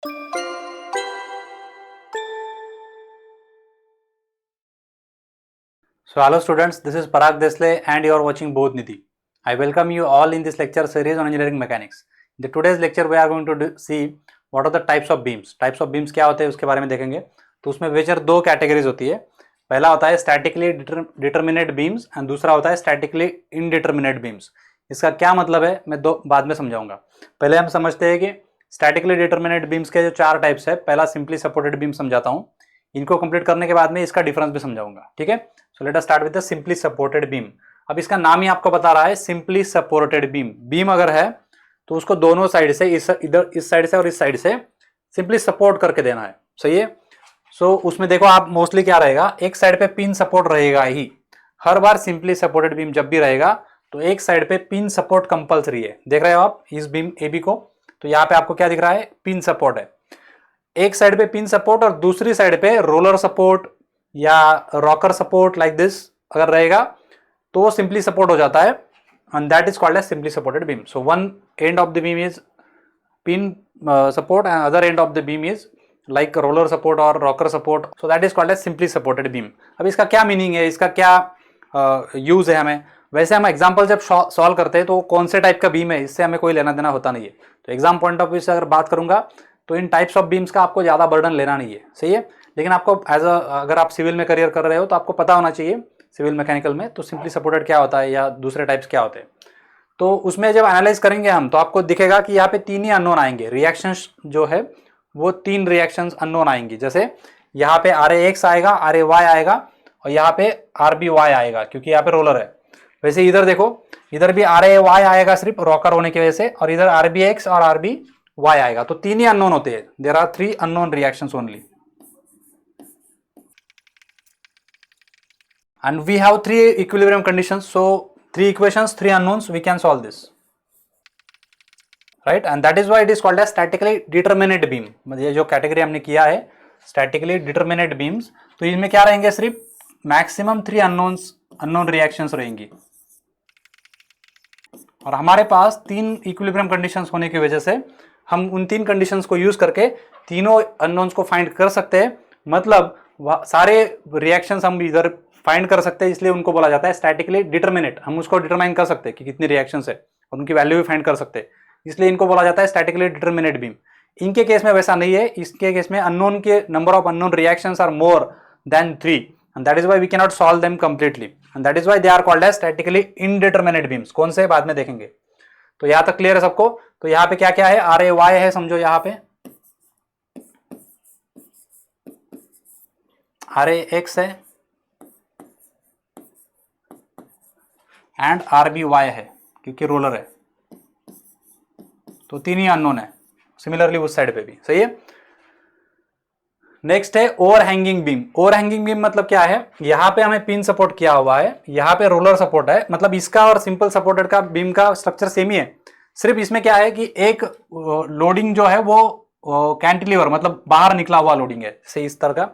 So hello students, this is Parag Desle and you are watching Bodhnidhi. I welcome you all in this lecture series on engineering mechanics. In the today's lecture we are going to see what are the types of beams. Types of beams क्या होते हैं उसके बारे में देखेंगे. तो उसमें major दो कैटेगरीज होती है. पहला होता है स्टैटिकली डिटर्मिनेट बीम्स एंड दूसरा होता है स्टैटिकली इनडिटर्मिनेट बीम्स. इसका क्या मतलब है मैं दो बाद में समझाऊंगा. पहले हम समझते हैं कि स्टैटिकली डिटर्मिनेट बीम्स के जो चार टाइप्स है. पहला सिंपली सपोर्टेड बीम समझाता हूँ. इनको कंप्लीट करने के बाद में इसका डिफरेंस भी समझाऊंगा. ठीक है. So let us start with the simply supported beam. अब इसका नाम ही आपको बता रहा है सिंपली सपोर्टेड बीम. बीम अगर है तो उसको दोनों साइड से इधर इस साइड से और इस साइड से सिंपली सपोर्ट करके देना है. सही है. सो उसमें देखो आप मोस्टली क्या रहेगा, एक साइड पे पिन सपोर्ट रहेगा ही. हर बार सिंपली सपोर्टेड बीम जब भी रहेगा तो एक साइड पे पिन सपोर्ट कंपलसरी है. देख रहे हो आप इस बीम ए बी को, तो यहाँ पे आपको क्या दिख रहा है, पिन सपोर्ट है. एक साइड पे पिन सपोर्ट और दूसरी साइड पे रोलर सपोर्ट या रॉकर सपोर्ट लाइक दिस अगर रहेगा तो वो सिंपली सपोर्ट हो जाता है and that is called as simply supported beam. So one end of the beam is pin support and other end of the beam is like roller support और rocker support. So that is called as simply supported beam. अब इसका क्या meaning है, इसका क्या use है हमें. वैसे हम एग्जाम्पल जब सॉल्व करते हैं तो कौन से टाइप का बीम है इससे हमें कोई लेना देना होता नहीं है. तो एग्जाम पॉइंट ऑफ व्यू से अगर बात करूंगा तो इन टाइप्स ऑफ बीम्स का आपको ज़्यादा बर्डन लेना नहीं है. सही है. लेकिन आपको अगर आप सिविल में करियर कर रहे हो तो आपको पता होना चाहिए सिविल मैकेनिकल में तो सिंपली सपोर्टेड क्या होता है या दूसरे टाइप्स क्या होते हैं. तो उसमें जब एनालाइज करेंगे हम तो आपको दिखेगा कि यहाँ पे तीन ही अननोन आएंगे. रिएक्शंस जो है वो तीन रिएक्शंस अननोन आएंगी. जैसे यहाँ पे RAX आएगा, RAY आएगा और यहाँ पे RBY आएगा क्योंकि यहाँ पे रोलर है. वैसे इधर देखो, इधर भी RAY आएगा सिर्फ रॉकर होने की वजह से और इधर RBX और RBY आएगा. तो तीन ही अननोन होते हैं. There are three unknown reactions only and we have three equilibrium conditions. So three equations, three unknowns, we can solve this, right? And that is why it is called as statically determinate beam. ये जो category हमने किया है statically determinate beams, तो इनमें क्या रहेंगे, सिर्फ मैक्सिमम थ्री अननोन रिएक्शंस रहेंगी और हमारे पास तीन इक्विलिब्रियम कंडीशंस होने की वजह से हम उन तीन कंडीशंस को यूज करके तीनों अननोन्स को फाइंड कर सकते हैं. मतलब सारे रिएक्शंस हम इधर फाइंड कर सकते हैं, इसलिए उनको बोला जाता है स्टैटिकली डिटर्मिनेट. हम उसको डिटरमाइन कर सकते हैं कि कितनी रिएक्शंस है और उनकी वैल्यू भी फाइंड कर सकते हैं, इसलिए इनको बोला जाता है स्टैटिकली डिटर्मिनेट बीम. इनके केस में वैसा नहीं है. इसके केस में अननोन के number of unknown reactions are more than 3 and that is why we cannot solve them completely and that is why they are called as statically indeterminate beams. कौन से बाद में देखेंगे. तो यहां तक क्लियर है सबको. तो यहाँ पे क्या क्या है, RAY है समझो, यहाँ पे RAX है एंड RBY है क्योंकि रोलर है. तो तीन ही अननोन है. सिमिलरली उस साइड पे भी. सही है. नेक्स्ट है ओवरहैंगिंग बीम. ओवरहैंगिंग बीम मतलब क्या है, यहाँ पे हमें पिन सपोर्ट किया हुआ है, यहाँ पे रोलर सपोर्ट है. मतलब इसका और सिंपल सपोर्टेड का बीम का स्ट्रक्चर सेम ही है. सिर्फ इसमें क्या है कि एक लोडिंग जो है वो कैंटिलीवर मतलब बाहर निकला हुआ लोडिंग है. जैसे इस तरह का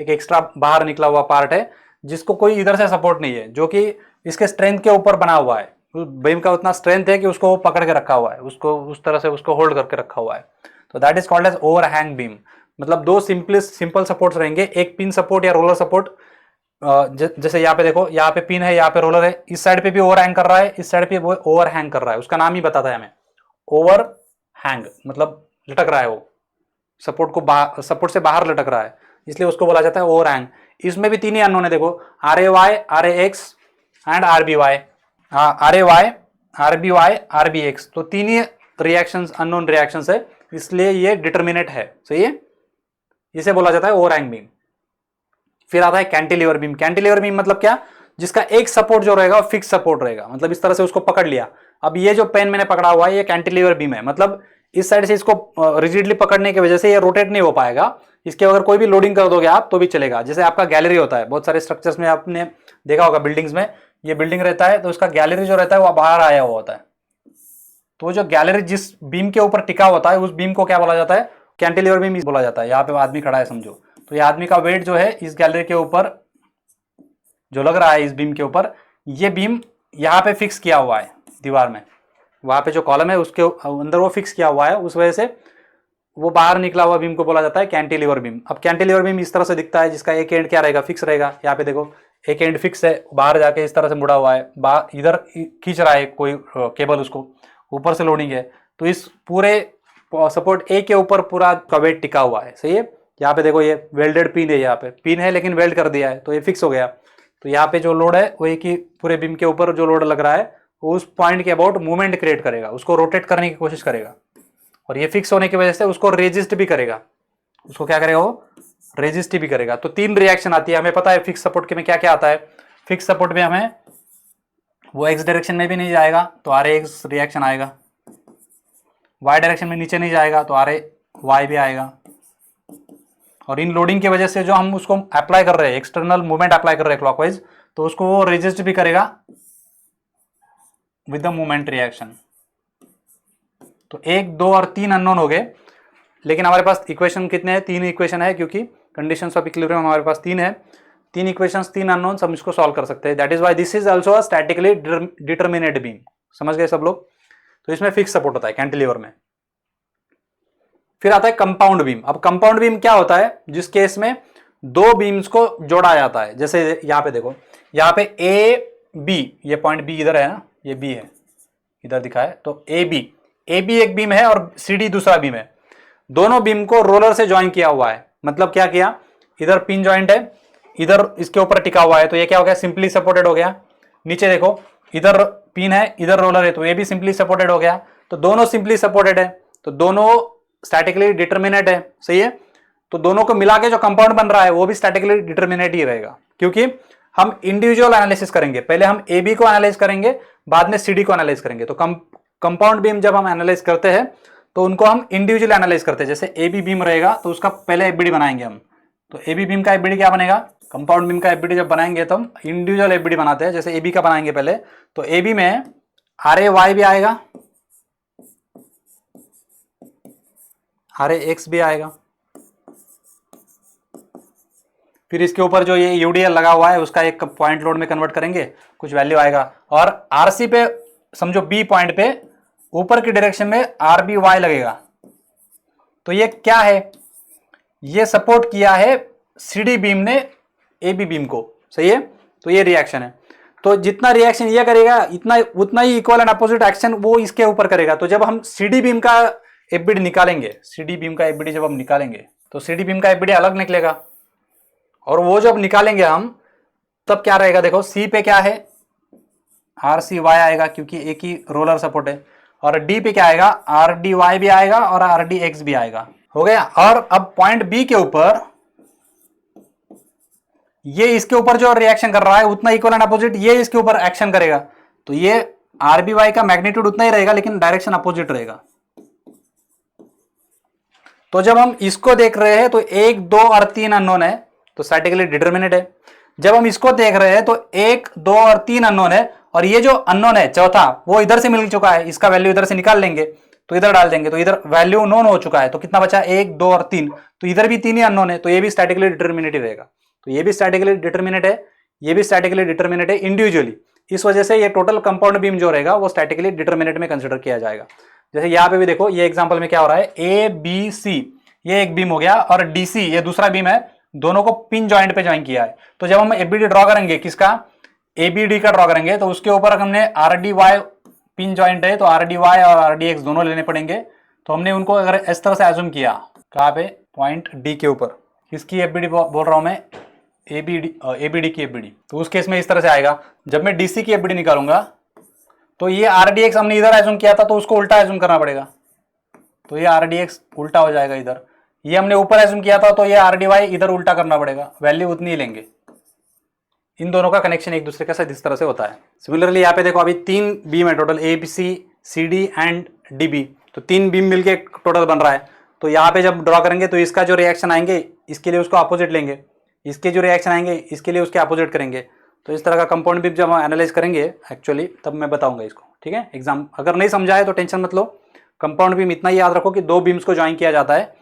एक एक्स्ट्रा बाहर निकला हुआ पार्ट है जिसको कोई इधर से सपोर्ट नहीं है, जो कि इसके स्ट्रेंथ के ऊपर बना हुआ है. बीम का उतना स्ट्रेंथ है कि उसको पकड़ के रखा हुआ है, उसको उस तरह से उसको होल्ड करके रखा हुआ है. तो that is called as overhang beam. मतलब दो सिंपल सपोर्ट्स रहेंगे, एक पिन सपोर्ट या रोलर सपोर्ट. जैसे यहाँ पे देखो, यहाँ पे पिन है, यहाँ पे रोलर है. इस साइड पे भी ओवरहैंग कर रहा है, इस साइड पे वो ओवरहैंग कर रहा है. उसका नाम ही बताता है हमें ओवरहैंग. मतलब लटक रहा है, वो सपोर्ट से बाहर लटक रहा है, इसलिए उसको बोला जाता है ओवरहैंग. इसमें भी तीन ही अननोन है. देखो RAY, RAX and RBY. RAY, RBY, RBX. तो तीन ही रिएक्शंस अननोन रिएक्शंस है, इसलिए ये डिटर्मिनेट है. सही है. इसे बोला जाता है ओवरहैंग बीम. फिर आता है कैंटिलीवर बीम. कैंटिलीवर बीम मतलब क्या, जिसका एक सपोर्ट जो रहेगा फिक्स सपोर्ट रहेगा. मतलब इस तरह से उसको पकड़ लिया. अब ये जो पेन मैंने पकड़ा हुआ है ये कैंटिलीवर बीम है. मतलब इस साइड से इसको रिजिडली पकड़ने की वजह से ये रोटेट नहीं हो पाएगा. इसके अगर कोई भी लोडिंग कर दोगे आप तो भी चलेगा. जैसे आपका गैलरी होता है, बहुत सारे स्ट्रक्चर्स में आपने देखा होगा, बिल्डिंग्स में ये बिल्डिंग रहता है तो उसका गैलरी जो रहता है वो बाहर आया हुआ होता है. तो जो गैलरी जिस बीम के ऊपर टिका होता है उस बीम को क्या बोला जाता है, कैंटिलीवर बीम बोला जाता है. यहाँ पे आदमी खड़ा है समझो, तो ये आदमी का वेट जो है इस गैलरी के ऊपर जो लग रहा है, इस बीम के ऊपर, ये बीम यहाँ पे फिक्स किया हुआ है दीवार में. वहाँ पे जो कॉलम है उसके अंदर वो फिक्स किया हुआ है. उस वजह से वो बाहर निकला हुआ बीम को बोला जाता है कैंटिलीवर बीम। अब कैंटिलीवर बीम इस तरह से दिखता है, जिसका एक एंड क्या रहेगा, फिक्स रहेगा। यहाँ पे देखो एक एंड फिक्स है, बाहर जाके इस तरह से मुड़ा हुआ है, इधर खींच रहा है कोई केबल, उसको ऊपर से लोडिंग है, तो इस पूरे सपोर्ट ए के ऊपर पूरा का वेट टिका हुआ है। सही है। यहाँ पे देखो ये वेल्डेड पिन है, यहाँ पे पिन है लेकिन वेल्ड कर दिया है, तो ये फिक्स हो गया। तो यहाँ पे जो लोड है वो एक ही पूरे बीम के ऊपर जो लोड लग रहा है वो उस पॉइंट के अबाउट मूवमेंट क्रिएट करेगा, उसको रोटेट करने की कोशिश करेगा, और ये फिक्स होने की वजह से उसको रेजिस्ट भी करेगा। उसको क्या करेगा, वो रेजिस्ट भी करेगा। तो तीन रिएक्शन आती है, हमें पता है फिक्स सपोर्ट के में क्या क्या आता है। फिक्स सपोर्ट में हमें वो एक्स डायरेक्शन में भी नहीं जाएगा तो आर एक्स रिएक्शन आएगा, वाई डायरेक्शन में नीचे नहीं जाएगा तो आर वाई भी आएगा। और इन लोडिंग की वजह से जो हम उसको अप्लाई कर रहे हैं, एक्सटर्नल मूवमेंट अप्लाई कर रहे हैं क्लॉकवाइज, तो उसको वो रेजिस्ट भी करेगा विद द मूवमेंट रिएक्शन। तो 1, 2 और 3 अननोन हो गए, लेकिन हमारे पास इक्वेशन कितने हैं, 3 इक्वेशन है, क्योंकि कंडीशंस ऑफ इक्विलिब्रियम हमारे पास 3 है। 3 इक्वेशंस, 3 अननोन, हम इसको सॉल्व कर सकते हैं। That is why this is also a statically determinate beam. समझ गए सब लोग। तो इसमें फिक्स सपोर्ट होता है कैंटिलीवर में। फिर आता है कंपाउंड बीम। अब कंपाउंड बीम क्या होता है, जिस केस में दो बीम्स को जोड़ा जाता है। जैसे यहाँ पे देखो, यहाँ पे ए बी, ये पॉइंट बी इधर है ना, ये बी है, इधर दिखा है, तो ए बी एक बीम है और सी डी दूसरा बीम है। दोनों बीम को रोलर से ज्वाइन किया हुआ है। मतलब क्या किया, इधर पिन जॉइंट है, इधर इसके ऊपर टिका हुआ है, तो ये क्या हो गया, सिंपली सपोर्टेड हो गया। नीचे देखो, इधर पिन है, इधर रोलर है, तो ये भी सिंपली सपोर्टेड हो गया। तो दोनों सिंपली सपोर्टेड है, तो दोनों स्टैटिकली डिटरमिनेट है। सही है। तो दोनों को मिला के जो कंपाउंड बन रहा है वो भी स्टैटिकली डिटरमिनेट ही रहेगा, क्योंकि हम इंडिविजुअल एनालिसिस करेंगे। पहले हम ए बी को एनालाइज करेंगे, बाद में सी डी को एनालाइज करेंगे। तो कंपाउंड बीम जब हम एनालाइज करते हैं तो उनको हम इंडिविजुअल एनालाइज करते हैं। जैसे ए बी बीम रहेगा तो उसका पहले एफबीडी बनाएंगे हम। तो ए बी बीम का एफबीडी क्या बनेगा, कंपाउंड बीम का एफबीडी जब बनाएंगे तो हम इंडिविजुअल एफबीडी बनाते हैं। जैसे ए बी का बनाएंगे पहले, तो ए बी में आर ए वाई भी आएगा, आर ए एक्स भी आएगा। फिर इसके ऊपर जो ये यूडीएल लगा हुआ है उसका एक पॉइंट लोड में कन्वर्ट करेंगे, कुछ वैल्यू आएगा। और आरसी पे समझो बी पॉइंट पे ऊपर की डायरेक्शन में आर बी वाई लगेगा। तो ये क्या है, ये सपोर्ट किया है सीडी बीम ने ए बी बीम को। सही है। तो ये रिएक्शन है। तो जितना रिएक्शन ये करेगा इतना उतना ही इक्वल एंड अपोजिट एक्शन वो इसके ऊपर करेगा। तो जब हम सीडी बीम का एफबीडी निकालेंगे, सीडी बीम का एफबीडी जब हम निकालेंगे तो सीडी बीम का एफबीडी अलग निकलेगा, और वो जब निकालेंगे हम तब क्या रहेगा, देखो सी पे क्या है, आर सी वाई आएगा क्योंकि एक ही रोलर सपोर्ट है। और डी पे क्या आएगा, आर डी वाई भी आएगा और आर डी एक्स भी आएगा। हो गया। और अब पॉइंट बी के ऊपर ये इसके ऊपर जो रिएक्शन कर रहा है उतना इक्वल एंड अपोजिट ये इसके ऊपर एक्शन करेगा। तो ये आर बी वाई का मैग्नीट्यूड उतना ही रहेगा लेकिन डायरेक्शन अपोजिट रहेगा। तो जब हम इसको देख रहे हैं तो 1, 2 और 3 अननोन है, तो स्टैटिकली डिटरमिनेट है। जब हम इसको देख रहे हैं तो 1, 2 और 3 अननोन है, और ये जो अननोन है चौथा वो इधर से मिल चुका है, इसका वैल्यू इधर से निकाल लेंगे तो इधर डाल देंगे, तो इधर वैल्यू नोन हो चुका है। तो कितना बचा, 1, 2 और 3, तो इधर भी 3 ही अननोन है, तो ये भी स्टैटिकली डिटरमिनेट ही रहेगा। तो ये भी स्टैटिकली डिटरमिनेट है, ये भी स्टैटिकली डिटरमिनेट है इंडिविजुअली। इस वजह से ये टोटल कंपाउंड बीम जो रहेगा वो स्टैटिकली डिटरमिनेट में कंसिडर किया जाएगा। जैसे यहाँ पे भी देखो, ये एग्जांपल में क्या हो रहा है, ए बी सी ये एक बीम हो गया और डी सी ये दूसरा बीम है, दोनों को पिन जॉइंट पे ज्वाइन किया है। तो जब हम एफबीडी ड्रॉ करेंगे, किसका, एबीडी का ड्रॉ करेंगे, तो उसके ऊपर हमने R D Y pin joint है तो आर डी वाई और आर डी एक्स दोनों लेने पड़ेंगे। तो हमने उनको अगर इस तरह से एज्यूम किया, कहाँ पे, पॉइंट डी के ऊपर, किसकी एफबीडी बोल रहा हूं मैं, एबीडी की एफबीडी। तो उस केस में इस तरह से आएगा। जब मैं डीसी की एफबीडी निकालूंगा तो ये आर डी एक्स हमने इधर एज्यूम किया था तो उसको उल्टा एज्यूम करना पड़ेगा, तो ये आर डी एक्स उल्टा हो जाएगा इधर। ये हमने ऊपर एज्यूम किया था तो ये आर डी वाई इधर उल्टा करना पड़ेगा, वैल्यू उतनी ही लेंगे। इन दोनों का कनेक्शन एक दूसरे के साथ इस तरह से होता है। सिमिलरली यहाँ पे देखो, अभी 3 बीम है total, A B C C D and D B, तो 3 बीम मिलके टोटल बन रहा है। तो यहाँ पे जब ड्रॉ करेंगे तो इसका जो रिएक्शन आएंगे इसके लिए उसको अपोजिट लेंगे, इसके जो रिएक्शन आएंगे इसके लिए उसके अपोजिट करेंगे। तो इस तरह का कंपाउंड बीम जब हम एनालाइज करेंगे एक्चुअली, तब मैं बताऊंगा इसको। ठीक है। एग्जाम अगर नहीं समझा है तो टेंशन मत लो। कंपाउंड बीम इतना ही याद रखो कि 2 बीम्स को ज्वाइन किया जाता है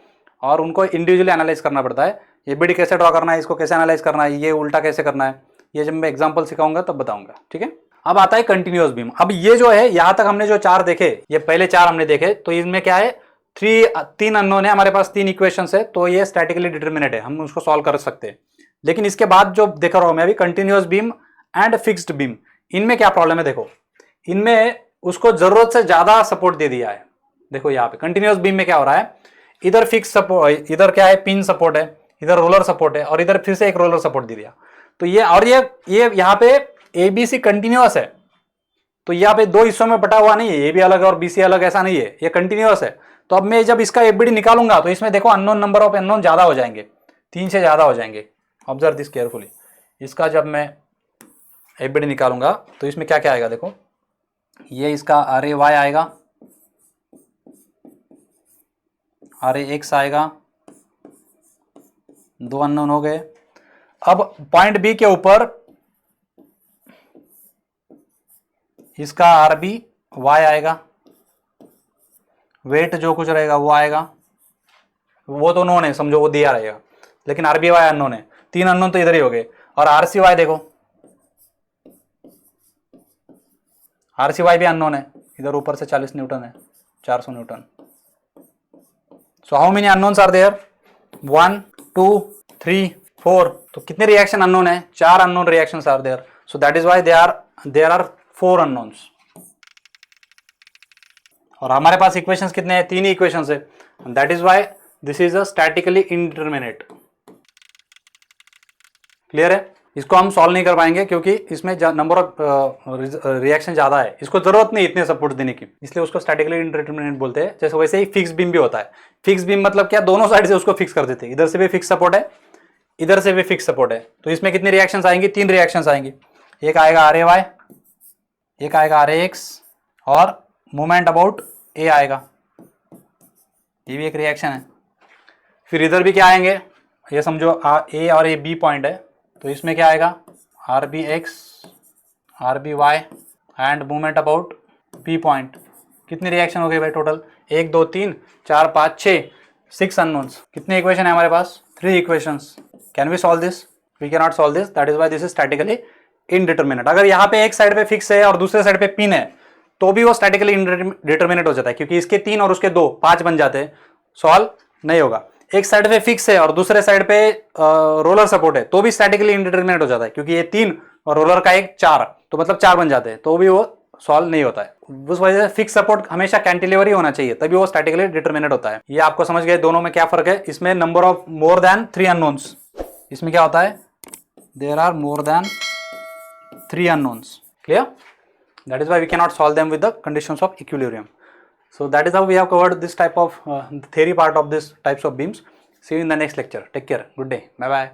और उनको इंडिविजुअली एनालाइज करना पड़ता है। एफबीडी कैसे ड्रॉ करना है, इसको कैसे एनालाइज करना है, ये उल्टा कैसे करना है, ये जब मैं एग्जांपल सिखाऊंगा तब बताऊंगा। ठीक है। अब आता है कंटिन्यूअस बीम। अब ये जो है, यहां तक हमने जो 4 देखे, ये पहले 4 हमने देखे, तो इनमें क्या है, तीन अननोन है हमारे पास, तीन इक्वेशंस है, तो ये स्टैटिकली डिटरमिनेट है, हम उसको सॉल्व कर सकते हैं। लेकिन इसके बाद जो देख रहा हूं मैं अभी, continuous beam and fixed beam, इनमें क्या प्रॉब्लम है देखो, इनमें उसको जरूरत से ज्यादा सपोर्ट दे दिया है। देखो यहाँ पे कंटिन्यूअस बीम में क्या हो रहा है, इधर फिक्स सपोर्ट, इधर क्या है पिन सपोर्ट है, इधर रोलर सपोर्ट है, और इधर फिर से एक रोलर सपोर्ट दे दिया। तो ये और ये यहाँ पे एबीसी कंटिन्यूअस है, तो यहाँ पे दो हिस्सों में बटा हुआ नहीं है, ए बी अलग और बीसी अलग, ऐसा नहीं है, ये कंटिन्यूअस है। तो अब मैं जब इसका एफबीडी निकालूंगा तो इसमें देखो अननोन नंबर ऑफ अननोन ज्यादा हो जाएंगे, 3 से ज्यादा हो जाएंगे। Observe this carefully. इसका जब मैं एफबीडी निकालूंगा तो इसमें क्या क्या आएगा देखो, ये इसका आर ए वाई आएगा, आर ए एक्स आएगा, 2 अननोन हो गए। अब पॉइंट बी के ऊपर इसका आर बी वाई आएगा, वेट जो कुछ रहेगा वो आएगा, वो तो नोन है समझो, वो दिया रहेगा, लेकिन आर बी वाई अननोन है, 3 अननोन तो इधर ही हो गए। और आर सी वाई देखो, आर सी वाई भी अननोन है, इधर ऊपर से 40 न्यूटन है, 400 newton. So how many unknowns are there, 1 2 3 4। तो कितने रिएक्शन अननोन है, 4 unknown reactions are there. So that is why there are 4 unknowns. और हमारे पास इक्वेशंस कितने हैं, 3 ही इक्वेशंस है, that is why this is a statically indeterminate. Clear है, इसको हम सॉल्व नहीं कर पाएंगे क्योंकि इसमें नंबर ऑफ रिएक्शन ज्यादा है, इसको जरूरत नहीं इतने सपोर्ट देने की, इसलिए उसको स्टैटिकली इंडिटरमिनेट बोलते हैं। जैसे वैसे ही फिक्स बीम भी होता है, फिक्स बीम मतलब क्या, दोनों साइड से उसको फिक्स कर देते हैं, इधर से भी फिक्स सपोर्ट है, इधर से भी फिक्स सपोर्ट है। तो इसमें कितनी रिएक्शंस आएंगी, 3 रिएक्शंस आएंगी, एक आएगा आर ए वाई, एक आएगा आर ए एक्स, और मूवमेंट अबाउट ए आएगा, ये भी एक रिएक्शन है। फिर इधर भी क्या आएंगे, ये समझो ए और ए बी पॉइंट है, तो इसमें क्या आएगा, R B X, R B Y and movement about B point. कितनी रिएक्शन हो गई भाई टोटल, 1 2 3 4 5 6, 6 अननोन्स। कितने इक्वेशन है हमारे पास, 3 equations. Can we solve this, we can not solve this, that is why this is statically indeterminate. अगर यहाँ पे एक साइड पे फिक्स है और दूसरे साइड पे पिन है तो भी वो स्टैटिकली इनडिटरमिनेट हो जाता है, क्योंकि इसके 3 और उसके 2 5 बन जाते हैं, सॉल्व नहीं होगा। एक साइड पे फिक्स है और दूसरे साइड पे रोलर सपोर्ट है तो भी स्टैटिकली इंडिटरमिनेट हो जाता है, क्योंकि ये 3 और रोलर का एक 4, तो मतलब 4 बन जाते हैं, तो भी वो सॉल्व नहीं होता है। उस वजह से फिक्स सपोर्ट हमेशा कैंटिलीवर ही होना चाहिए, तभी वो स्टैटिकली डिटरमिनेट होता है। ये आपको समझ गए दोनों में क्या फर्क है। इसमें number of more than 3 unknowns, इसमें क्या होता है, there are more than 3 unknowns. Clear, that is why we cannot solve them with the conditions of equilibrium. So that is how we have covered this type of theory part of this types of beams. See you in the next lecture. Take care. Good day. Bye bye.